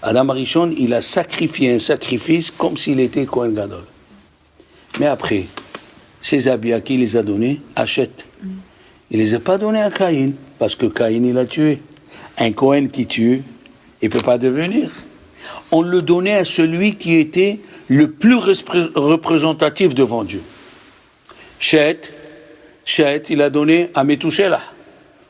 Adam Arishon, il a sacrifié un sacrifice comme s'il était Kohen Gadol. Mais après, ces habits à qui il les a donnés, achète. Il ne les a pas donnés à Caïn, parce que Caïn, il a tué. Un Kohen qui tue, il ne peut pas devenir. On le donnait à celui qui était le plus représentatif devant Dieu. Shet, il a donné à Metouchelah.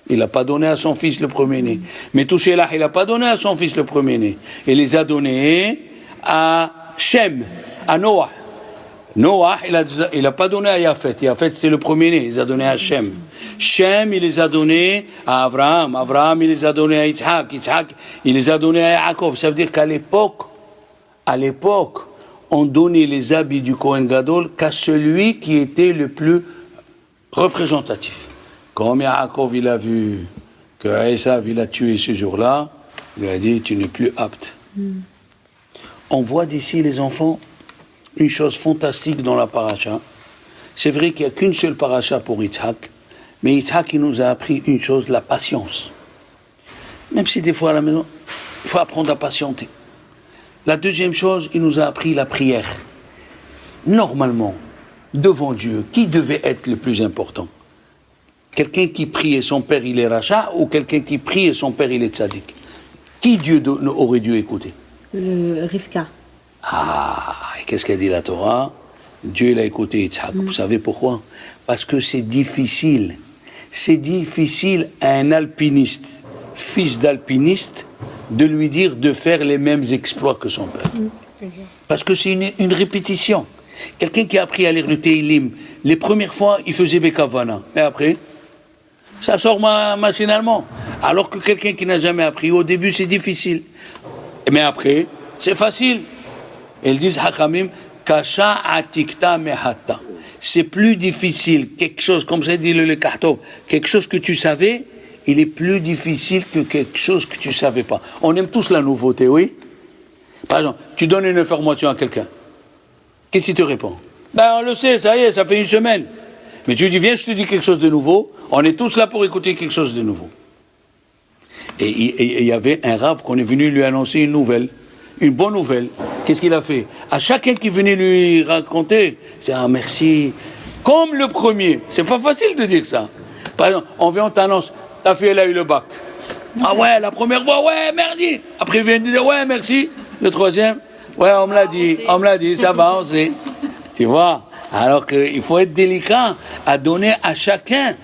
Il n'a pas donné à son fils le premier-né. Metouchelah, il n'a pas donné à son fils le premier-né. Il les a donnés à Shem, à Noah. Noah, il n'a pas donné à Yafet. Yafet, c'est le premier-né. Il les a donnés à Shem. Shem, il les a donnés à Abraham. Abraham, il les a donnés à Yitzhak. Yitzhak, il les a donnés à Yaakov. Ça veut dire qu'à l'époque, on donnait les habits du Kohen Gadol qu'à celui qui était le plus représentatif. Comme Yaakov, il a vu que Esav, il a tué ce jour-là, il lui a dit, tu n'es plus apte. On voit d'ici, les enfants, une chose fantastique dans la paracha. C'est vrai qu'il n'y a qu'une seule paracha pour Yitzhak, mais Yitzhak, il nous a appris une chose, la patience. Même si des fois à la maison, il faut apprendre à patienter. La deuxième chose, il nous a appris la prière. Normalement, devant Dieu, qui devait être le plus important? Quelqu'un qui prie et son père il est rachat, ou quelqu'un qui prie et son père il est tzaddik? Qui Dieu aurait dû écouter? Rivka. Ah, et qu'est-ce qu'a dit la Torah? Dieu il a écouté Yitzhak. Vous savez pourquoi? Parce que c'est difficile. C'est difficile à un alpiniste, fils d'alpiniste, de lui dire de faire les mêmes exploits que son père. Parce que c'est une répétition. Quelqu'un qui a appris à lire le Teilim, les premières fois, il faisait Bekavana. Et après, ça sort machinalement. Alors que quelqu'un qui n'a jamais appris, au début, c'est difficile. Mais après, c'est facile. Ils disent, Hachamim, Kasha atikta mehatta. C'est plus difficile, quelque chose, comme ça dit le Kahtov, quelque chose que tu savais, il est plus difficile que quelque chose que tu ne savais pas. On aime tous la nouveauté, oui? Par exemple, tu donnes une information à quelqu'un. Qu'est-ce qu'il te répond? Ben, on le sait, ça y est, ça fait une semaine. Mais tu dis, viens, je te dis quelque chose de nouveau. On est tous là pour écouter quelque chose de nouveau. Et il y avait un rave qu'on est venu lui annoncer une nouvelle, une bonne nouvelle. Qu'est-ce qu'il a fait? À chacun qui venait lui raconter, il dit, ah, merci. Comme le premier. C'est pas facile de dire ça. Par exemple, on vient, on t'annonce, ta fille, elle a eu le bac. Ah ouais, la première fois, ouais, merci. Après, il vient de dire, ouais, merci. Le troisième, ouais, on me l'a dit, ça va, on sait. Tu vois? Alors qu'il faut être délicat à donner à chacun.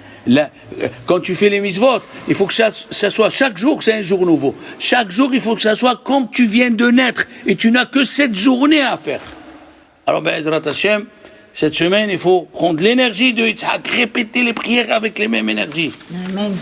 Quand tu fais les mitzvot, il faut que ça soit chaque jour, c'est un jour nouveau. Chaque jour, il faut que ça soit comme tu viens de naître. Et tu n'as que cette journée à faire. Alors, ben, Ezrat Hashem, cette semaine, il faut prendre l'énergie de Yitzhak, répéter les prières avec les mêmes énergies. Amen.